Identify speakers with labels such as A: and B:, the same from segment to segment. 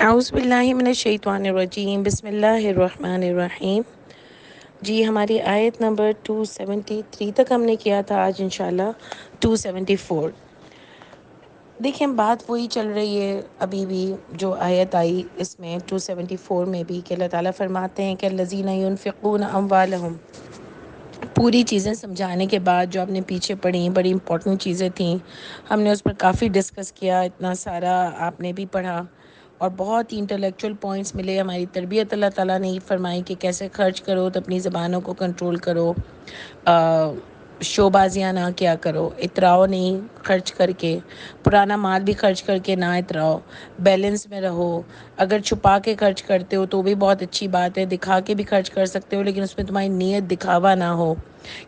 A: اعوذ باللہ من الشیطان الرجیم، بسم اللہ الرحمن الرحیم۔ جی ہماری آیت نمبر 273 تک ہم نے کیا تھا، آج انشاءاللہ 274۔ دیکھیں بات وہی چل رہی ہے ابھی بھی جو آیت آئی اس میں 274 میں بھی، کہ اللہ تعالیٰ فرماتے ہیں کہ الذین ینفقون اموالہم، پوری چیزیں سمجھانے کے بعد جو آپ نے پیچھے پڑھی بڑی امپورٹنٹ چیزیں تھیں، ہم نے اس پر کافی ڈسکس کیا، اتنا سارا آپ نے بھی پڑھا اور بہت ہی انٹلیکچوئل پوائنٹس ملے۔ ہماری تربیت اللہ تعالیٰ نے فرمائی کہ کیسے خرچ کرو تو اپنی زبانوں کو کنٹرول کرو، شو بازیاں نہ کیا کرو، اتراؤ نہیں خرچ کر کے، پرانا مال بھی خرچ کر کے نہ اتراؤ، بیلنس میں رہو۔ اگر چھپا کے خرچ کرتے ہو تو بھی بہت اچھی بات ہے، دکھا کے بھی خرچ کر سکتے ہو، لیکن اس میں تمہاری نیت دکھاوا نہ ہو،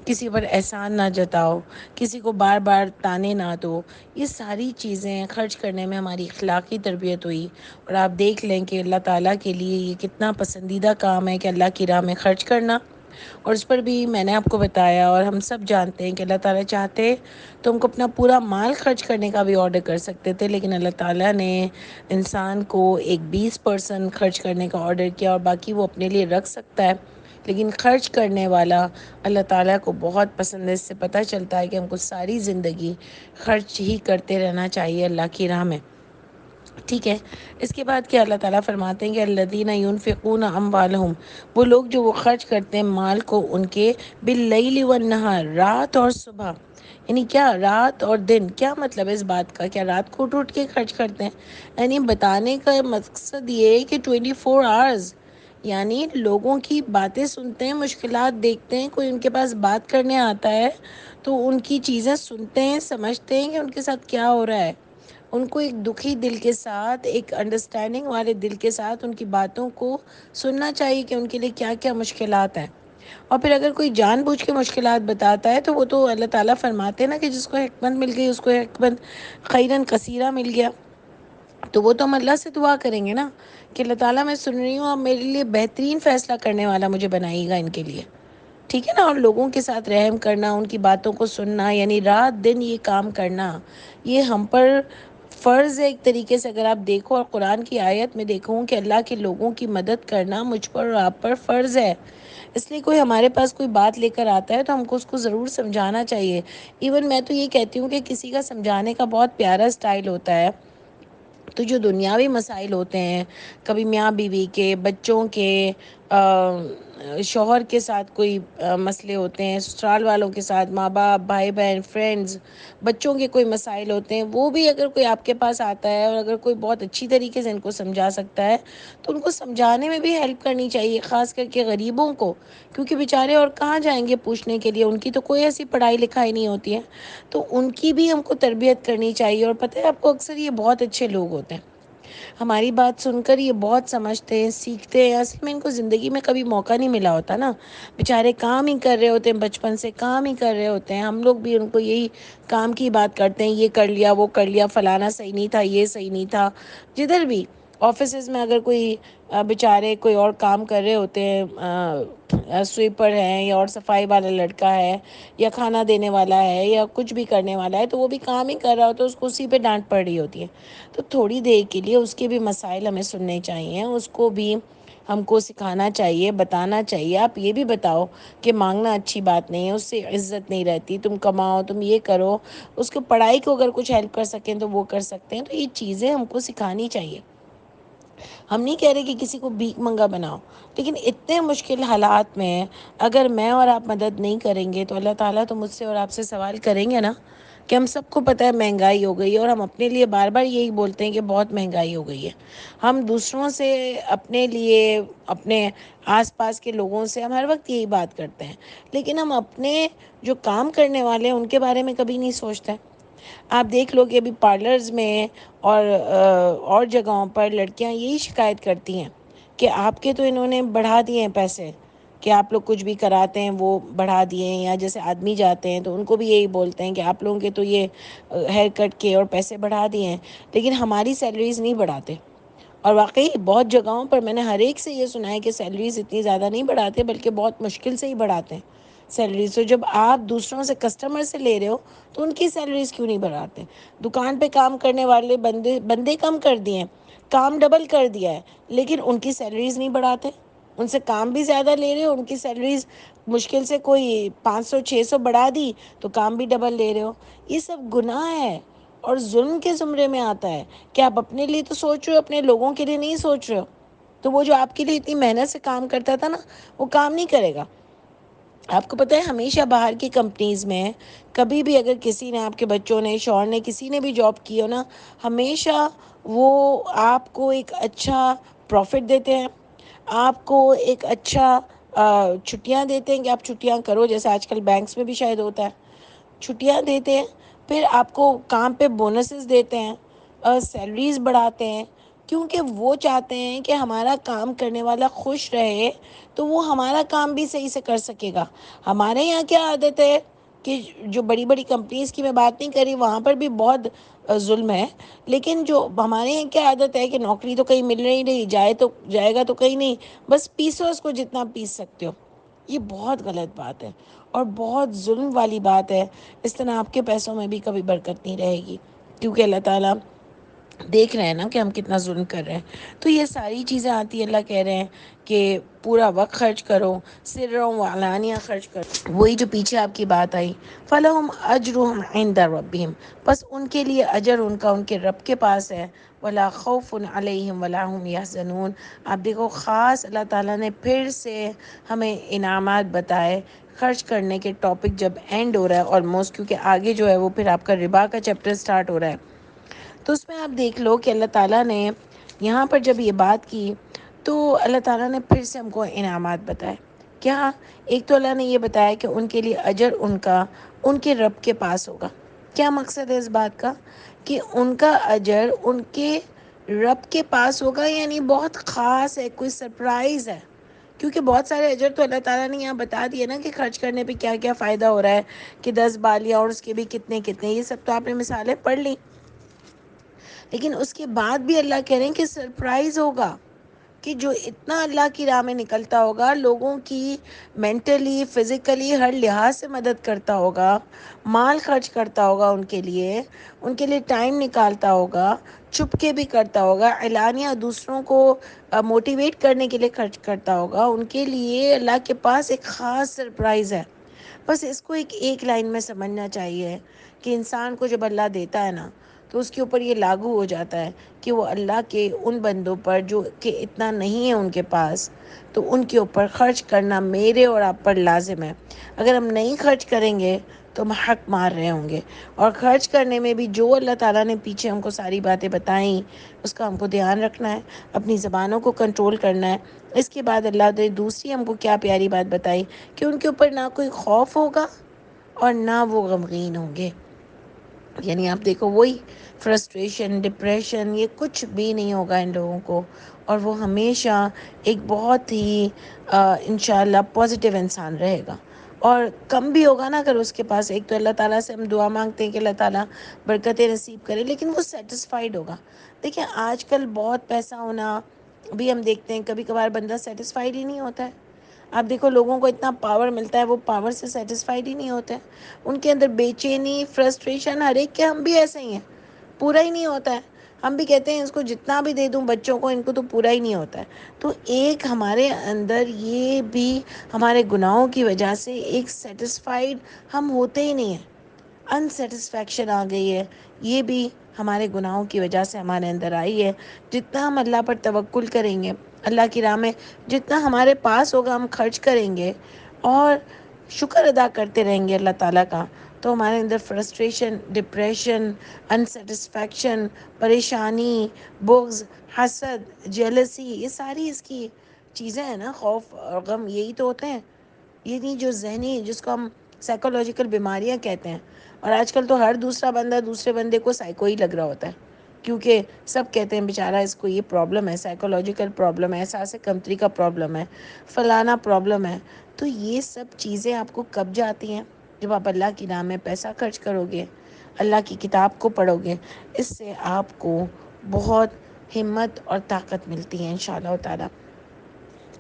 A: کسی پر احسان نہ جتاؤ، کسی کو بار بار تانے نہ دو۔ یہ ساری چیزیں خرچ کرنے میں ہماری اخلاقی تربیت ہوئی، اور آپ دیکھ لیں کہ اللہ تعالیٰ کے لیے یہ کتنا پسندیدہ کام ہے کہ اللہ کی راہ میں خرچ کرنا۔ اور اس پر بھی میں نے آپ کو بتایا، اور ہم سب جانتے ہیں کہ اللہ تعالیٰ چاہتے تو ہم کو اپنا پورا مال خرچ کرنے کا بھی آرڈر کر سکتے تھے، لیکن اللہ تعالیٰ نے انسان کو ایک 20% خرچ کرنے کا آرڈر کیا، اور باقی وہ اپنے لیے رکھ سکتا ہے، لیکن خرچ کرنے والا اللہ تعالیٰ کو بہت پسند ہے۔ اس سے پتہ چلتا ہے کہ ہم کو ساری زندگی خرچ ہی کرتے رہنا چاہیے اللہ کی راہ میں، ٹھیک ہے۔ اس کے بعد کیا اللہ تعالیٰ فرماتے ہیں کہ الذین ینفقون اموالہم، وہ لوگ جو وہ خرچ کرتے ہیں مال کو ان کے باللیل والنہار، رات اور صبح، یعنی کیا رات اور دن، کیا مطلب ہے اس بات کا؟ کیا رات کو اٹھ کے خرچ کرتے ہیں؟ یعنی بتانے کا مقصد یہ ہے کہ 24 آورز، یعنی لوگوں کی باتیں سنتے ہیں، مشکلات دیکھتے ہیں، کوئی ان کے پاس بات کرنے آتا ہے تو ان کی چیزیں سنتے ہیں، سمجھتے ہیں کہ ان کے ساتھ کیا ہو رہا ہے، ان کو ایک دکھی دل کے ساتھ، ایک انڈرسٹینڈنگ والے دل کے ساتھ ان کی باتوں کو سننا چاہیے کہ ان کے لیے کیا کیا مشکلات ہیں۔ اور پھر اگر کوئی جان بوجھ کے مشکلات بتاتا ہے تو وہ تو اللہ تعالیٰ فرماتے ہیں نا کہ جس کو حکمت مل گئی اس کو حکمت خیراً کثیرہ مل گیا، تو وہ تو ہم اللہ سے دعا کریں گے نا کہ اللہ تعالیٰ میں سن رہی ہوں، اب میرے لیے بہترین فیصلہ کرنے والا مجھے بنائیے گا ان کے لیے، ٹھیک ہے نا۔ اور لوگوں کے ساتھ رحم کرنا، ان کی باتوں کو سننا، یعنی رات دن یہ کام کرنا، یہ ہم پر فرض ہے ایک طریقے سے۔ اگر آپ دیکھو اور قرآن کی آیت میں دیکھوں کہ اللہ کے لوگوں کی مدد کرنا مجھ پر اور آپ پر فرض ہے، اس لیے کوئی ہمارے پاس کوئی بات لے کر آتا ہے تو ہم کو اس کو ضرور سمجھانا چاہیے۔ ایون میں تو یہ کہتی ہوں کہ کسی کا سمجھانے کا بہت پیارا سٹائل ہوتا ہے، تو جو دنیاوی مسائل ہوتے ہیں، کبھی میاں بیوی کے، بچوں کے، شوہر کے ساتھ کوئی مسئلے ہوتے ہیں، سسرال والوں کے ساتھ، ماں باپ، بھائی بہن، فرینڈز، بچوں کے کوئی مسائل ہوتے ہیں، وہ بھی اگر کوئی آپ کے پاس آتا ہے اور اگر کوئی بہت اچھی طریقے سے ان کو سمجھا سکتا ہے تو ان کو سمجھانے میں بھی ہیلپ کرنی چاہیے، خاص کر کے غریبوں کو، کیونکہ بیچارے اور کہاں جائیں گے پوچھنے کے لیے، ان کی تو کوئی ایسی پڑھائی لکھائی نہیں ہوتی ہے، تو ان کی بھی ہم کو تربیت کرنی چاہیے۔ اور پتہ ہے آپ کو اکثر یہ بہت اچھے لوگ ہوتے ہیں، ہماری بات سن کر یہ بہت سمجھتے ہیں، سیکھتے ہیں، اصل میں ان کو زندگی میں کبھی موقع نہیں ملا ہوتا نا، بیچارے کام ہی کر رہے ہوتے ہیں، بچپن سے کام ہی کر رہے ہوتے ہیں، ہم لوگ بھی ان کو یہی کام کی بات کرتے ہیں، یہ کر لیا، وہ کر لیا، فلانا صحیح نہیں تھا، یہ صحیح نہیں تھا۔ جدھر بھی آفیسز میں اگر کوئی بیچارے کوئی اور کام کر رہے ہوتے ہیں، سویپر ہیں یا اور صفائی والا لڑکا ہے یا کھانا دینے والا ہے یا کچھ بھی کرنے والا ہے، تو وہ بھی کام ہی کر رہا ہوتا ہے، اس کو اسی پہ ڈانٹ پڑ رہی ہوتی ہے، تو تھوڑی دیر کے لیے اس کے بھی مسائل ہمیں سننے چاہیے، اس کو بھی ہم کو سکھانا چاہیے، بتانا چاہیے۔ آپ یہ بھی بتاؤ کہ مانگنا اچھی بات نہیں ہے، اس سے عزت نہیں رہتی، تم کماؤ، تم یہ کرو، اس کو پڑھائی کو اگر کچھ ہیلپ کر سکیں تو وہ کر سکتے ہیں، تو یہ چیزیں ہم کو سکھانی چاہیے۔ ہم نہیں کہہ رہے کہ کسی کو بھیک منگا بناؤ، لیکن اتنے مشکل حالات میں اگر میں اور آپ مدد نہیں کریں گے تو اللہ تعالیٰ تو مجھ سے اور آپ سے سوال کریں گے نا، کہ ہم سب کو پتہ ہے مہنگائی ہو گئی ہے، اور ہم اپنے لیے بار بار یہی بولتے ہیں کہ بہت مہنگائی ہو گئی ہے، ہم دوسروں سے، اپنے لیے، اپنے آس پاس کے لوگوں سے ہم ہر وقت یہی بات کرتے ہیں، لیکن ہم اپنے جو کام کرنے والے ہیں ان کے بارے میں کبھی نہیں سوچتے۔ آپ دیکھ لو کہ ابھی پارلرز میں اور جگہوں پر لڑکیاں یہی شکایت کرتی ہیں کہ آپ کے تو انہوں نے بڑھا دیے ہیں پیسے، کہ آپ لوگ کچھ بھی کراتے ہیں وہ بڑھا دیے ہیں، یا جیسے آدمی جاتے ہیں تو ان کو بھی یہی بولتے ہیں کہ آپ لوگوں کے تو یہ ہیئر کٹ کے اور پیسے بڑھا دیے ہیں، لیکن ہماری سیلریز نہیں بڑھاتے۔ اور واقعی بہت جگہوں پر میں نے ہر ایک سے یہ سنا ہے کہ سیلریز اتنی زیادہ نہیں بڑھاتے، بلکہ بہت مشکل سے ہی بڑھاتے ہیں سیلریز۔ تو جب آپ دوسروں سے، کسٹمر سے لے رہے ہو تو ان کی سیلریز کیوں نہیں بڑھاتے؟ دکان پہ کام کرنے والے بندے کم کر دیے ہیں، کام ڈبل کر دیا ہے لیکن ان کی سیلریز نہیں بڑھاتے، ان سے کام بھی زیادہ لے رہے ہو، ان کی سیلریز مشکل سے کوئی 500 600 بڑھا دی تو کام بھی ڈبل لے رہے ہو. یہ سب گناہ ہے اور ظلم کے زمرے میں آتا ہے کہ آپ اپنے لیے تو سوچ رہے ہو، اپنے لوگوں کے لیے نہیں سوچ رہے ہو. تو وہ جو آپ کے لیے اتنی محنت سے کام کرتا تھا نا، وہ کام نہیں کرے گا. آپ کو پتہ ہے ہمیشہ باہر کی کمپنیز میں کبھی بھی اگر کسی نے، آپ کے بچوں نے، شوہر نے، کسی نے بھی جاب کی ہو نا، ہمیشہ وہ آپ کو ایک اچھا پروفٹ دیتے ہیں، آپ کو ایک اچھا چھٹیاں دیتے ہیں کہ آپ چھٹیاں کرو، جیسے آج کل بینکس میں بھی شاید ہوتا ہے، چھٹیاں دیتے ہیں. پھر آپ کو کام پہ بونسز دیتے ہیں، سیلریز بڑھاتے ہیں، کیونکہ وہ چاہتے ہیں کہ ہمارا کام کرنے والا خوش رہے تو وہ ہمارا کام بھی صحیح سے کر سکے گا. ہمارے یہاں کیا عادت ہے کہ جو بڑی بڑی کمپنیز کی میں بات نہیں کری، وہاں پر بھی بہت ظلم ہے، لیکن جو ہمارے یہاں کیا عادت ہے کہ نوکری تو کہیں مل نہیں، جائے گا تو کہیں نہیں، بس پیسو اس کو جتنا پیس سکتے ہو. یہ بہت غلط بات ہے اور بہت ظلم والی بات ہے. اس طرح آپ کے پیسوں میں بھی کبھی برکت نہیں رہے گی، کیونکہ اللہ تعالیٰ دیکھ رہے ہیں نا کہ ہم کتنا ظلم کر رہے ہیں. تو یہ ساری چیزیں آتی ہیں. اللہ کہہ رہے ہیں کہ پورا وقت خرچ کرو، سروں و علانیہ خرچ کرو. وہی جو پیچھے آپ کی بات آئی، فَلَهُمْ أَجْرُهُمْ عِنْدَ رَبِّهِمْ، بس ان کے لیے اجر ان کا ان کے رب کے پاس ہے. وَلَا خَوْفٌ عَلَيْهِمْ وَلَا هُمْ يَحْزَنُونَ. آپ دیکھو خاص اللہ تعالیٰ نے پھر سے ہمیں انعامات بتائے خرچ کرنے کے. ٹاپک جب اینڈ ہو رہا ہے آلموسٹ، کیونکہ آگے جو ہے وہ پھر آپ کا ربا کا چیپٹر سٹارٹ ہو رہا ہے، تو اس میں آپ دیکھ لو کہ اللہ تعالیٰ نے یہاں پر جب یہ بات کی تو اللہ تعالیٰ نے پھر سے ہم کو انعامات بتائے. کیا؟ ایک تو اللہ نے یہ بتایا کہ ان کے لیے اجر ان کا ان کے رب کے پاس ہوگا. کیا مقصد ہے اس بات کا؟ کہ ان کا اجر ان کے رب کے پاس ہوگا، یعنی بہت خاص ہے، کوئی سرپرائز ہے. کیونکہ بہت سارے اجر تو اللہ تعالیٰ نے یہاں بتا دیا نا کہ خرچ کرنے پہ کیا کیا فائدہ ہو رہا ہے، کہ 10 بالیاں اور اس کے بھی کتنے کتنے، یہ سب تو آپ نے مثالیں پڑھ لی. لیکن اس کے بعد بھی اللہ کہہ رہے ہیں کہ سرپرائز ہوگا، کہ جو اتنا اللہ کی راہ میں نکلتا ہوگا، لوگوں کی مینٹلی فزیکلی ہر لحاظ سے مدد کرتا ہوگا، مال خرچ کرتا ہوگا ان کے لیے ٹائم نکالتا ہوگا، چھپ کے بھی کرتا ہوگا، اعلانیہ دوسروں کو موٹیویٹ کرنے کے لیے خرچ کرتا ہوگا، ان کے لیے اللہ کے پاس ایک خاص سرپرائز ہے. بس اس کو ایک لائن میں سمجھنا چاہیے کہ انسان کو جب اللہ دیتا ہے نا تو اس کے اوپر یہ لاگو ہو جاتا ہے کہ وہ اللہ کے ان بندوں پر جو کہ اتنا نہیں ہے ان کے پاس، تو ان کے اوپر خرچ کرنا میرے اور آپ پر لازم ہے. اگر ہم نہیں خرچ کریں گے تو ہم حق مار رہے ہوں گے. اور خرچ کرنے میں بھی جو اللہ تعالیٰ نے پیچھے ہم کو ساری باتیں بتائیں، اس کا ہم کو دھیان رکھنا ہے، اپنی زبانوں کو کنٹرول کرنا ہے. اس کے بعد اللہ نے دوسری ہم کو کیا پیاری بات بتائی کہ ان کے اوپر نہ کوئی خوف ہوگا اور نہ وہ غمگین ہوں گے. یعنی آپ دیکھو وہی فرسٹریشن، ڈپریشن، یہ کچھ بھی نہیں ہوگا ان لوگوں کو، اور وہ ہمیشہ ایک بہت ہی انشاءاللہ پازیٹیو انسان رہے گا. اور کم بھی ہوگا نا اگر اس کے پاس، ایک تو اللہ تعالیٰ سے ہم دعا مانگتے ہیں کہ اللہ تعالیٰ برکتیں نصیب کرے، لیکن وہ سیٹسفائیڈ ہوگا. دیکھیں آج کل بہت پیسہ ہونا بھی ہم دیکھتے ہیں، کبھی کبھار بندہ سیٹسفائیڈ ہی نہیں ہوتا ہے. آپ دیکھو لوگوں کو اتنا پاور ملتا ہے، وہ پاور سے سیٹسفائیڈ ہی نہیں ہوتے ہیں. ان کے اندر بے چینی، فرسٹریشن، ہر ایک کے ہم بھی ایسے ہی ہیں، پورا ہی نہیں ہوتا ہے. ہم بھی کہتے ہیں اس کو جتنا بھی دے دوں بچوں کو، ان کو تو پورا ہی نہیں ہوتا ہے. تو ایک ہمارے اندر یہ بھی ہمارے گناہوں کی وجہ سے ایک سیٹسفائیڈ ہم ہوتے ہی نہیں ہیں، انسیٹسفیکشن آ گئی ہے. یہ بھی ہمارے گناہوں کی وجہ سے ہمارے اندر آئی ہے. جتنا ہم اللہ پر توکل کریں گے، اللہ کی راہ میں جتنا ہمارے پاس ہوگا ہم خرچ کریں گے اور شکر ادا کرتے رہیں گے اللہ تعالیٰ کا، تو ہمارے اندر فرسٹریشن، ڈپریشن، انسیٹسفیکشن، پریشانی، بغض، حسد، جیلسی، یہ ساری اس کی چیزیں ہیں نا، خوف اور غم، یہی تو ہوتے ہیں. یہ نہیں جو ذہنی، جس کو ہم سائیکولوجیکل بیماریاں کہتے ہیں. اور آج کل تو ہر دوسرا بندہ دوسرے بندے کو سائیکو ہی لگ رہا ہوتا ہے، کیونکہ سب کہتے ہیں بیچارہ اس کو یہ پرابلم ہے، سائیکولوجیکل پرابلم ہے، احساس کمتری کا پرابلم ہے، فلانا پرابلم ہے. تو یہ سب چیزیں آپ کو کب جاتی ہیں؟ جب آپ اللہ کی راہ میں پیسہ خرچ کرو گے، اللہ کی کتاب کو پڑھو گے. اس سے آپ کو بہت ہمت اور طاقت ملتی ہے انشاءاللہ تعالیٰ.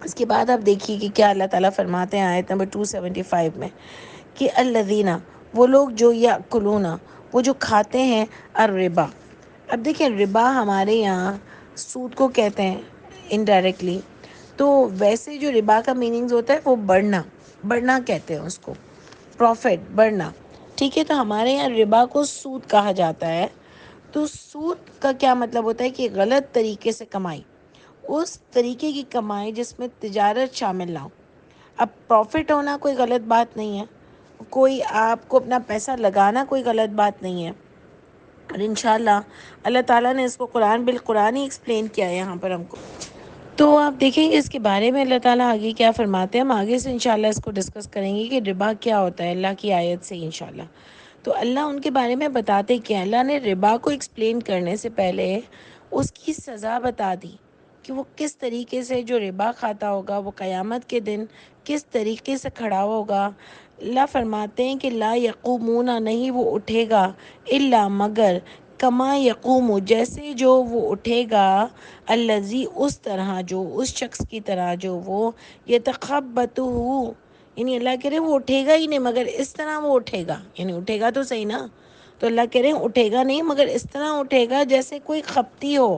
A: اس کے بعد آپ دیکھیے کہ کیا اللہ تعالیٰ فرماتے ہیں آیت نمبر 275 میں، کہ الذین، وہ لوگ جو یاکلون، وہ جو کھاتے ہیں الربا. اب دیکھیں ربا ہمارے یہاں سود کو کہتے ہیں انڈائریکٹلی. تو ویسے جو ربا کا میننگز ہوتا ہے وہ بڑھنا، بڑھنا کہتے ہیں اس کو، پروفٹ بڑھنا. ٹھیک ہے، تو ہمارے یہاں ربا کو سود کہا جاتا ہے. تو سود کا کیا مطلب ہوتا ہے کہ غلط طریقے سے کمائی، اس طریقے کی کمائی جس میں تجارت شامل نہ ہو. اب پروفٹ ہونا کوئی غلط بات نہیں ہے، کوئی آپ کو اپنا پیسہ لگانا کوئی غلط بات نہیں ہے، اور انشاءاللہ اللہ تعالیٰ نے اس کو قرآن بالقرآن ہی ایکسپلین کیا ہے یہاں پر ہم کو. تو آپ دیکھیں گے اس کے بارے میں اللہ تعالیٰ آگے کیا فرماتے ہیں. ہم آگے سے انشاءاللہ اس کو ڈسکس کریں گے کہ ربا کیا ہوتا ہے اللہ کی آیت سے انشاءاللہ. تو اللہ ان کے بارے میں بتاتے کہ اللہ نے ربا کو ایکسپلین کرنے سے پہلے اس کی سزا بتا دی کہ وہ کس طریقے سے جو ربا کھاتا ہوگا وہ قیامت کے دن کس طریقے سے کھڑا ہوگا. اللہ فرماتے ہیں کہ لا یقومون، نہیں وہ اٹھے گا، الا مگر، کما یقوم جیسے جو وہ اٹھے گا، الذی اس طرح جو اس شخص کی طرح جو وہ یتخبطہ، یعنی اللہ کہہ رہے ہیں وہ اٹھے گا ہی نہیں مگر اس طرح وہ اٹھے گا، یعنی اٹھے گا تو صحیح نا. تو اللہ کہہ رہے ہیں اٹھے گا نہیں مگر اس طرح اٹھے گا جیسے کوئی خپتی ہو.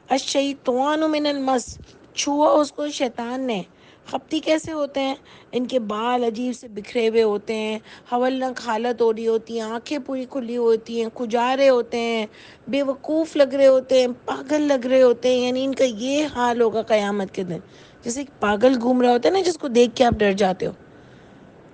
A: الشیطان من المس، چھوا اس کو شیطان نے. خپتی کیسے ہوتے ہیں؟ ان کے بال عجیب سے بکھرے ہوئے ہوتے ہیں، ہولناک حالت ہو رہی ہوتی ہیں، آنکھیں پوری کھلی ہوتی ہیں، کھجارے ہوتے ہیں، بے وقوف لگ رہے ہوتے ہیں، پاگل لگ رہے ہوتے ہیں. یعنی ان کا یہ حال ہوگا قیامت کے دن، جیسے کہ پاگل گھوم رہا ہوتا ہے نا جس کو دیکھ کے آپ ڈر جاتے ہو.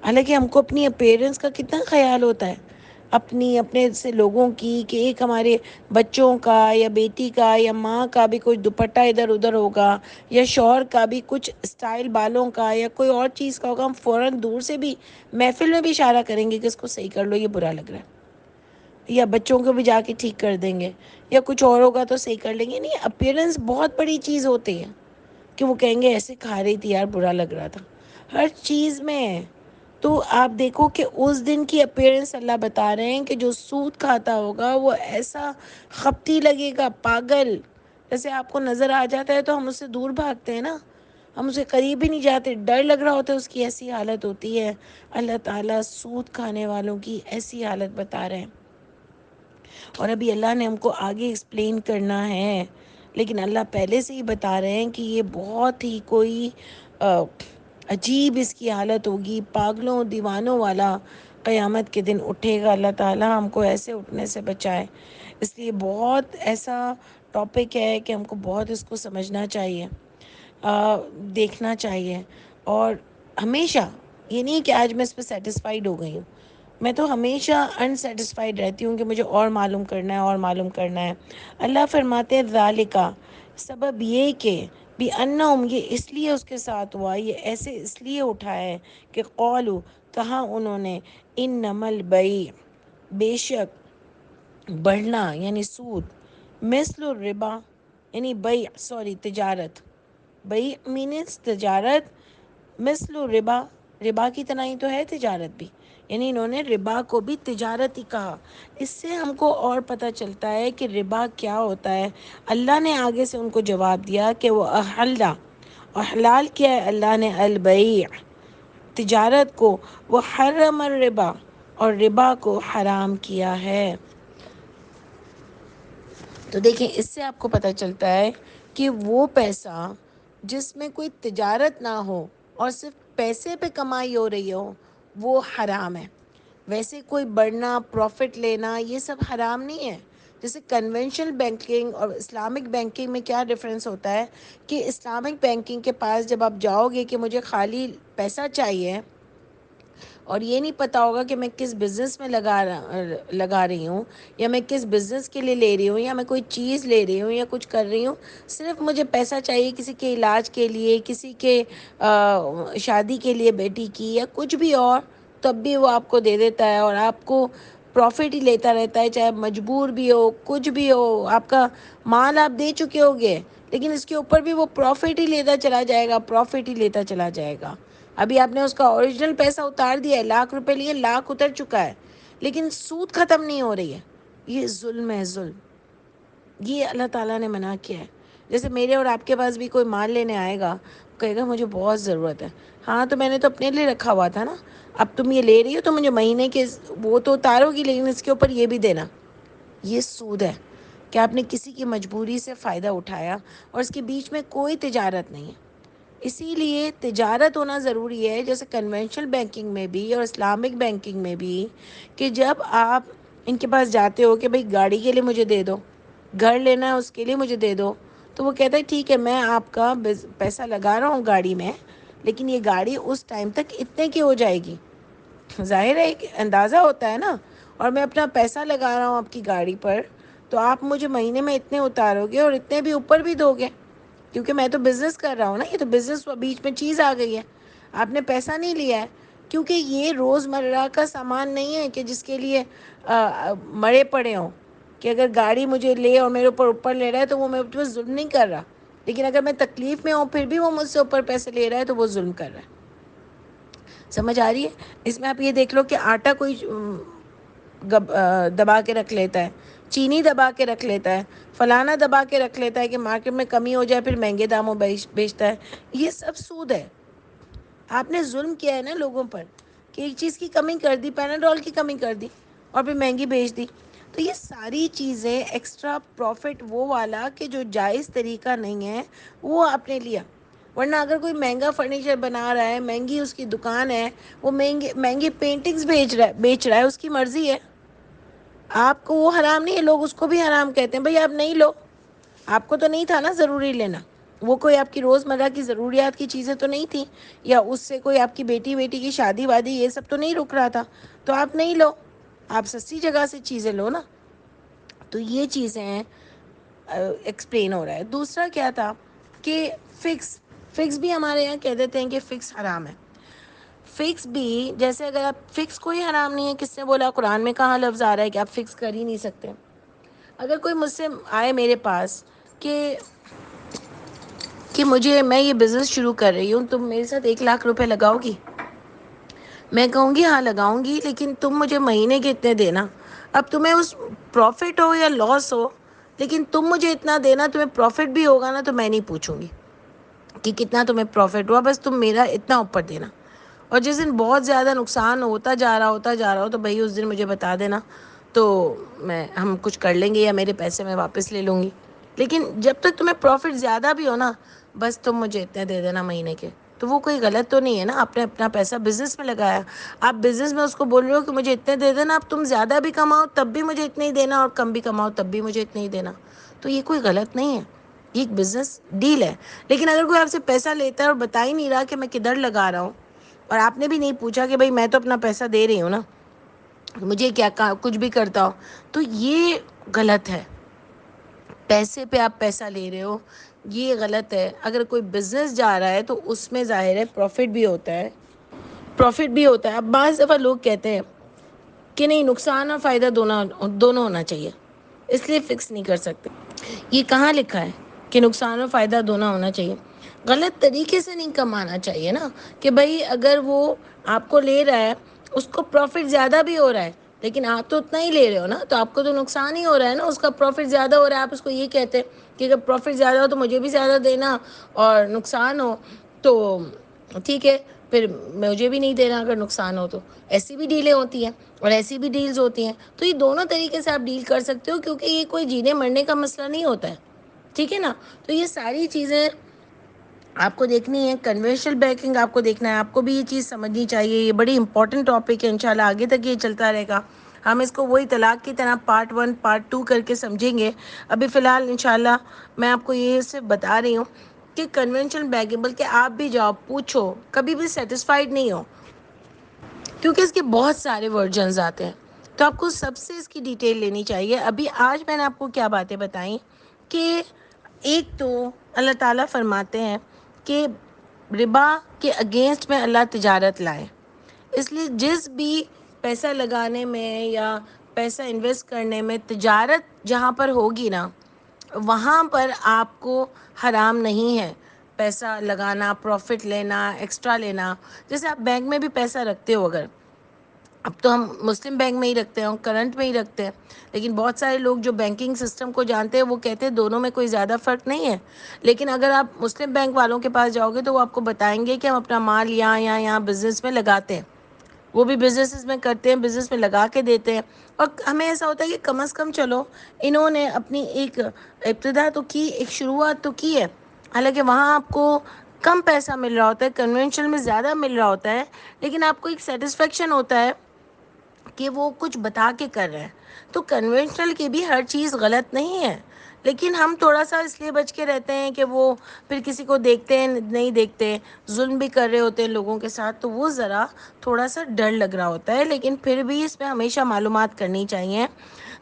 A: حالانکہ ہم کو اپنی اپیرنس کا کتنا خیال ہوتا ہے، اپنے سے لوگوں کی، کہ ایک ہمارے بچوں کا یا بیٹی کا یا ماں کا بھی کچھ دوپٹہ ادھر ادھر ہوگا، یا شوہر کا بھی کچھ اسٹائل بالوں کا یا کوئی اور چیز کا ہوگا، ہم فوراً دور سے بھی محفل میں بھی اشارہ کریں گے کہ اس کو صحیح کر لو، یہ برا لگ رہا ہے. یا بچوں کو بھی جا کے ٹھیک کر دیں گے، یا کچھ اور ہوگا تو صحیح کر لیں گے. نہیں، اپیرنس بہت بڑی چیز ہوتی ہے کہ وہ کہیں گے ایسے کھا رہی تھی یار برا لگ رہا تھا، ہر چیز میں. تو آپ دیکھو کہ اس دن کی اپیرنس اللہ بتا رہے ہیں کہ جو سود کھاتا ہوگا وہ ایسا خپتی لگے گا، پاگل. جیسے آپ کو نظر آ جاتا ہے تو ہم اس سے دور بھاگتے ہیں نا، ہم اسے قریب ہی نہیں جاتے، ڈر لگ رہا ہوتا ہے، اس کی ایسی حالت ہوتی ہے. اللہ تعالیٰ سود کھانے والوں کی ایسی حالت بتا رہے ہیں. اور ابھی اللہ نے ہم کو آگے ایکسپلین کرنا ہے، لیکن اللہ پہلے سے ہی بتا رہے ہیں کہ یہ بہت ہی کوئی عجیب اس کی حالت ہوگی، پاگلوں دیوانوں والا قیامت کے دن اٹھے گا. اللہ تعالیٰ ہم کو ایسے اٹھنے سے بچائے. اس لیے بہت ایسا ٹاپک ہے کہ ہم کو بہت اس کو سمجھنا چاہیے، دیکھنا چاہیے. اور ہمیشہ یہ نہیں کہ آج میں اس پہ سیٹسفائیڈ ہو گئی ہوں، میں تو ہمیشہ انسیٹسفائیڈ رہتی ہوں کہ مجھے اور معلوم کرنا ہے اور معلوم کرنا ہے. اللہ فرماتے ہیں ذالکا، سبب یہ کہ بِأَنَّهُمْ، یہ اس لیے اس کے ساتھ ہوا، یہ ایسے اس لیے اٹھا ہے کہ قولوا، کہا انہوں نے، انما البیع، بے شک بڑھنا یعنی سود، مثل الربا، یعنی تجارت، بیع مینس تجارت، مثل الربا، ربا کی طرح ہی تو ہے تجارت بھی، یعنی انہوں نے ربا کو بھی تجارت ہی کہا. اس سے ہم کو اور پتہ چلتا ہے کہ ربا کیا ہوتا ہے. اللہ نے آگے سے ان کو جواب دیا کہ وہ احلّ، اور حلال کیا ہے اللہ نے، البیع، تجارت کو، وہ حرم الربا، اور ربا کو حرام کیا ہے. تو دیکھیں اس سے آپ کو پتہ چلتا ہے کہ وہ پیسہ جس میں کوئی تجارت نہ ہو اور صرف پیسے پہ کمائی ہو رہی ہو وہ حرام ہے. ویسے کوئی بڑھنا، پروفٹ لینا، یہ سب حرام نہیں ہے. جیسے کنونشنل بینکنگ اور اسلامک بینکنگ میں کیا ڈفرینس ہوتا ہے کہ اسلامک بینکنگ کے پاس جب آپ جاؤ گے کہ مجھے خالی پیسہ چاہیے اور یہ نہیں پتہ ہوگا کہ میں کس بزنس میں لگا رہی ہوں، یا میں کس بزنس کے لیے لے رہی ہوں، یا میں کوئی چیز لے رہی ہوں یا کچھ کر رہی ہوں، صرف مجھے پیسہ چاہیے کسی کے علاج کے لیے، کسی کے شادی کے لیے بیٹی کی، یا کچھ بھی اور، تب بھی وہ آپ کو دے دیتا ہے اور آپ کو پروفٹ ہی لیتا رہتا ہے، چاہے مجبور بھی ہو، کچھ بھی ہو، آپ کا مال آپ دے چکے ہوگے لیکن اس کے اوپر بھی وہ پروفٹ ہی لیتا چلا جائے گا، پروفٹ ہی لیتا چلا جائے گا. ابھی آپ نے اس کا اوریجنل پیسہ اتار دیا ہے، ₹1,00,000 لیے، 1,00,000 اتر چکا ہے، لیکن سود ختم نہیں ہو رہی ہے. یہ ظلم ہے، ظلم. یہ اللہ تعالیٰ نے منع کیا ہے. جیسے میرے اور آپ کے پاس بھی کوئی مال لینے آئے گا، کہے گا مجھے بہت ضرورت ہے، ہاں تو میں نے تو اپنے لیے رکھا ہوا تھا نا، اب تم یہ لے رہی ہو تو مجھے مہینے کے وہ تو اتارو گی لیکن اس کے اوپر یہ بھی دینا. یہ سود ہے. کہ آپ نے کسی کی مجبوری سے فائدہ اٹھایا اور اس کے بیچ میں کوئی تجارت نہیں ہے. اسی لیے تجارت ہونا ضروری ہے، جیسے کنونشنل بینکنگ میں بھی اور اسلامک بینکنگ میں بھی، کہ جب آپ ان کے پاس جاتے ہو کہ بھئی گاڑی کے لیے مجھے دے دو، گھر لینا ہے اس کے لیے مجھے دے دو، تو وہ کہتا ہے ٹھیک ہے میں آپ کا پیسہ لگا رہا ہوں گاڑی میں، لیکن یہ گاڑی اس ٹائم تک اتنے کی ہو جائے گی. ظاہر ہے ایک اندازہ ہوتا ہے نا، اور میں اپنا پیسہ لگا رہا ہوں آپ کی گاڑی پر، تو آپ مجھے مہینے میں اتنے اتارو گے اور اتنے بھی اوپر بھی دو گے، کیونکہ میں تو بزنس کر رہا ہوں نا. یہ تو بزنس بیچ میں چیز آ گئی ہے، آپ نے پیسہ نہیں لیا ہے، کیونکہ یہ روزمرہ کا سامان نہیں ہے کہ جس کے لیے مرے پڑے ہوں کہ اگر گاڑی مجھے لے اور میرے اوپر لے رہا ہے تو وہ میرے اوپر ظلم نہیں کر رہا، لیکن اگر میں تکلیف میں ہوں پھر بھی وہ مجھ سے اوپر پیسے لے رہا ہے تو وہ ظلم کر رہا ہے. سمجھ آ رہی ہے؟ اس میں آپ یہ دیکھ لو کہ آٹا کوئی دبا کے رکھ لیتا ہے، چینی دبا کے رکھ لیتا ہے، فلانا دبا کے رکھ لیتا ہے کہ مارکیٹ میں کمی ہو جائے پھر مہنگے داموں بیچتا ہے. یہ سب سود ہے. آپ نے ظلم کیا ہے نا لوگوں پر کہ ایک چیز کی کمی کر دی، پیناڈول کی کمی کر دی اور پھر مہنگی بیچ دی. تو یہ ساری چیزیں ایکسٹرا پروفٹ وہ والا کہ جو جائز طریقہ نہیں ہے وہ آپ نے لیا. ورنہ اگر کوئی مہنگا فرنیچر بنا رہا ہے، مہنگی اس کی دکان ہے، وہ مہنگی پینٹنگز بیچ رہا ہے، اس کی مرضی ہے. آپ کو وہ حرام نہیں ہے، لوگ اس کو بھی حرام کہتے ہیں. بھئی آپ نہیں لو، آپ کو تو نہیں تھا نا ضروری لینا، وہ کوئی آپ کی روزمرہ کی ضروریات کی چیزیں تو نہیں تھیں، یا اس سے کوئی آپ کی بیٹی کی شادی وادی یہ سب تو نہیں رک رہا تھا، تو آپ نہیں لو، آپ سستی جگہ سے چیزیں لو نا. تو یہ چیزیں ایکسپلین ہو رہا ہے. دوسرا کیا تھا کہ فکس بھی ہمارے یہاں کہہ دیتے ہیں کہ فکس حرام ہے. فکس بھی جیسے اگر آپ فکس کوئی حرام نہیں ہے، کس نے بولا؟ قرآن میں کہاں لفظ آ رہا ہے کہ آپ فکس کر ہی نہیں سکتے. اگر کوئی مجھ سے آئے میرے پاس کہ میں یہ بزنس شروع کر رہی ہوں، تم میرے ساتھ 1 لاکھ روپے لگاؤ گی؟ میں کہوں گی ہاں لگاؤں گی، لیکن تم مجھے مہینے کے اتنے دینا. اب تمہیں اس پروفٹ ہو یا لاس ہو، لیکن تم مجھے اتنا دینا. تمہیں پروفٹ بھی ہوگا نا تو میں نہیں پوچھوں گی کہ کتنا تمہیں پروفٹ ہوا، بس تم میرا اتنا اوپر دینا. اور جس دن بہت زیادہ نقصان ہوتا جا رہا ہو تو بھائی اس دن مجھے بتا دینا، تو ہم کچھ کر لیں گے یا میرے پیسے میں واپس لے لوں گی. لیکن جب تک تمہیں پروفٹ زیادہ بھی ہو نا، بس تم مجھے اتنے دے دینا مہینے کے. تو وہ کوئی غلط تو نہیں ہے نا، آپ نے اپنا پیسہ بزنس میں لگایا، آپ بزنس میں اس کو بول رہے ہو کہ مجھے اتنے دے دینا. اب تم زیادہ بھی کماؤ تب بھی مجھے اتنے ہی دینا، اور کم بھی کماؤ تب بھی مجھے اتنے ہی دینا. تو یہ کوئی غلط نہیں ہے، یہ ایک بزنس ڈیل ہے. لیکن اگر کوئی آپ سے پیسہ لیتا ہے اور بتا ہی نہیں رہا کہ میں کدھر لگا رہا ہوں، اور آپ نے بھی نہیں پوچھا کہ بھائی میں تو اپنا پیسہ دے رہی ہوں نا، مجھے کیا کچھ بھی کرتا ہو، تو یہ غلط ہے. پیسے پہ آپ پیسہ لے رہے ہو، یہ غلط ہے. اگر کوئی بزنس جا رہا ہے تو اس میں ظاہر ہے پروفٹ بھی ہوتا ہے، اب بعض دفعہ لوگ کہتے ہیں کہ نہیں، نقصان اور فائدہ دونوں ہونا چاہیے، اس لیے فکس نہیں کر سکتے. یہ کہاں لکھا ہے کہ نقصان اور فائدہ دونوں ہونا چاہیے؟ غلط طریقے سے نہیں کمانا چاہیے نا، کہ بھائی اگر وہ آپ کو لے رہا ہے، اس کو پروفٹ زیادہ بھی ہو رہا ہے، لیکن آپ تو اتنا ہی لے رہے ہو نا، تو آپ کو تو نقصان ہی ہو رہا ہے نا. اس کا پروفٹ زیادہ ہو رہا ہے، آپ اس کو یہ کہتے کہ اگر پروفٹ زیادہ ہو تو مجھے بھی زیادہ دینا، اور نقصان ہو تو ٹھیک ہے پھر مجھے بھی نہیں دینا اگر نقصان ہو تو. ایسی بھی ڈیلیں ہوتی ہیں اور ایسی بھی ڈیلز ہوتی ہیں. تو یہ دونوں طریقے سے آپ ڈیل کر سکتے ہو، کیونکہ یہ کوئی جینے مرنے کا مسئلہ نہیں ہوتا ہے. ٹھیک ہے نا؟ تو یہ ساری چیزیں آپ کو دیکھنی ہے. کنونشنل بینکنگ آپ کو دیکھنا ہے، آپ کو بھی یہ چیز سمجھنی چاہیے. یہ بڑی امپورٹنٹ ٹاپک ہے، انشاءاللہ آگے تک یہ چلتا رہے گا. ہم اس کو وہی طلاق کی طرح پارٹ 1 پارٹ 2 کر کے سمجھیں گے. ابھی فی الحال انشاءاللہ میں آپ کو یہ صرف بتا رہی ہوں کہ کنونشنل بینکنگ، بلکہ آپ بھی جاؤ پوچھو، کبھی بھی سیٹسفائیڈ نہیں ہو، کیونکہ اس کے بہت سارے ورژنز آتے ہیں. تو آپ کو سب سے اس کی ڈیٹیل لینی چاہیے. ابھی آج میں نے آپ کو کیا باتیں بتائیں کہ ایک تو اللہ تعالیٰ فرماتے ہیں کہ ربا کے اگینسٹ میں اللہ تجارت لائے. اس لیے جس بھی پیسہ لگانے میں یا پیسہ انویسٹ کرنے میں تجارت جہاں پر ہوگی نا، وہاں پر آپ کو حرام نہیں ہے پیسہ لگانا، پروفٹ لینا، ایکسٹرا لینا. جیسے آپ بینک میں بھی پیسہ رکھتے ہو، اگر اب تو ہم مسلم بینک میں ہی رکھتے ہیں، کرنٹ میں ہی رکھتے ہیں، لیکن بہت سارے لوگ جو بینکنگ سسٹم کو جانتے ہیں وہ کہتے ہیں دونوں میں کوئی زیادہ فرق نہیں ہے. لیکن اگر آپ مسلم بینک والوں کے پاس جاؤ گے تو وہ آپ کو بتائیں گے کہ ہم اپنا مال یہاں بزنس میں لگاتے ہیں. وہ بھی بزنس میں کرتے ہیں، بزنس میں لگا کے دیتے ہیں، اور ہمیں ایسا ہوتا ہے کہ کم از کم چلو انہوں نے اپنی ایک ابتدا تو کی، ایک شروعات تو کی ہے، حالانکہ وہاں آپ کو کم پیسہ مل رہا ہوتا ہے، کنونشنل میں زیادہ مل رہا ہوتا ہے، لیکن آپ کو ایک سیٹسفیکشن ہوتا ہے کہ وہ کچھ بتا کے کر رہے ہیں۔ تو کنونشنل کی بھی ہر چیز غلط نہیں ہے، لیکن ہم تھوڑا سا اس لیے بچ کے رہتے ہیں کہ وہ پھر کسی کو دیکھتے ہیں نہیں دیکھتے، ظلم بھی کر رہے ہوتے ہیں لوگوں کے ساتھ، تو وہ ذرا تھوڑا سا ڈر لگ رہا ہوتا ہے، لیکن پھر بھی اس میں ہمیشہ معلومات کرنی چاہیے۔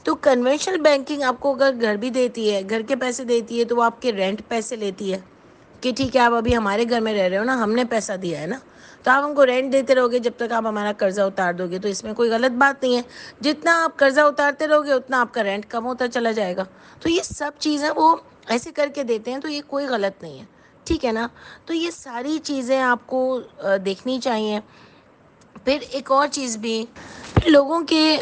A: تو کنونشنل بینکنگ آپ کو اگر گھر بھی دیتی ہے، گھر کے پیسے دیتی ہے، تو وہ آپ کے رینٹ پیسے لیتی ہے کہ ٹھیک ہے آپ ابھی ہمارے گھر میں رہ رہے ہو نا، ہم نے پیسہ دیا ہے نا، تو آپ ہم کو رینٹ دیتے رہو گے جب تک آپ ہمارا قرضہ اتار دو گے، تو اس میں کوئی غلط بات نہیں ہے۔ جتنا آپ قرضہ اتارتے رہو گے اتنا آپ کا رینٹ کم ہوتا چلا جائے گا۔ تو یہ سب چیزیں وہ ایسے کر کے دیتے ہیں، تو یہ کوئی غلط نہیں ہے، ٹھیک ہے نا۔ تو یہ ساری چیزیں آپ کو دیکھنی چاہیے۔ پھر ایک اور چیز بھی لوگوں کے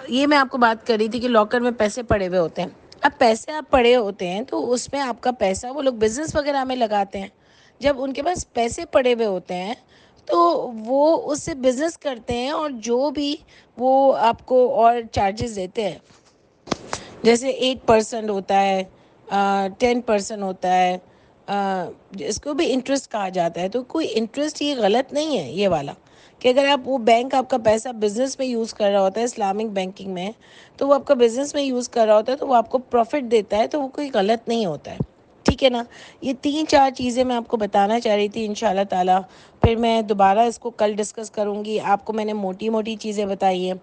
A: یہ میں آپ کو بات کر رہی تھی کہ لاکر میں پیسے پڑے ہوئے ہوتے ہیں۔ اب پیسے آپ پڑے ہوتے ہیں تو اس میں آپ کا پیسہ وہ لوگ بزنس وغیرہ میں لگاتے ہیں۔ جب ان کے پاس پیسے پڑے ہوئے ہوتے ہیں تو وہ اس سے بزنس کرتے ہیں، اور جو بھی وہ آپ کو اور چارجز دیتے ہیں، جیسے 8% ہوتا ہے، 10% ہوتا ہے، اس کو بھی انٹرسٹ کہا جاتا ہے۔ تو کوئی انٹرسٹ یہ غلط نہیں ہے یہ والا، کہ اگر آپ وہ بینک آپ کا پیسہ بزنس میں یوز کر رہا ہوتا ہے، اسلامک بینکنگ میں، تو وہ آپ کا بزنس میں یوز کر رہا ہوتا ہے تو وہ آپ کو پروفٹ دیتا ہے، تو وہ کوئی غلط نہیں ہوتا ہے، ٹھیک ہے نا۔ یہ 3-4 چیزیں میں آپ کو بتانا چاہ رہی تھی، انشاءاللہ تعالیٰ پھر میں دوبارہ اس کو کل ڈسکس کروں گی۔ آپ کو میں نے موٹی موٹی چیزیں بتائی ہیں،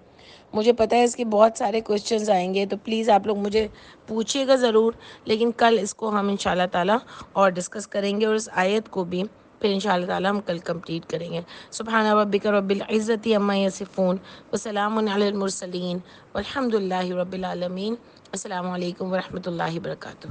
A: مجھے پتہ ہے اس کے بہت سارے کوشچنز آئیں گے، تو پلیز آپ لوگ مجھے پوچھیے گا ضرور، لیکن کل اس کو ہم انشاءاللہ تعالیٰ اور ڈسکس کریں گے، اور اس آیت کو بھی پھر انشاءاللہ تعالیٰ ہم کل کمپلیٹ کریں گے۔ سبحان ربک رب العزت عما یصفون وسلام علی المرسلین والحمد للہ رب العالمین۔ السلام علیکم ورحمۃ اللہ وبرکاتہ۔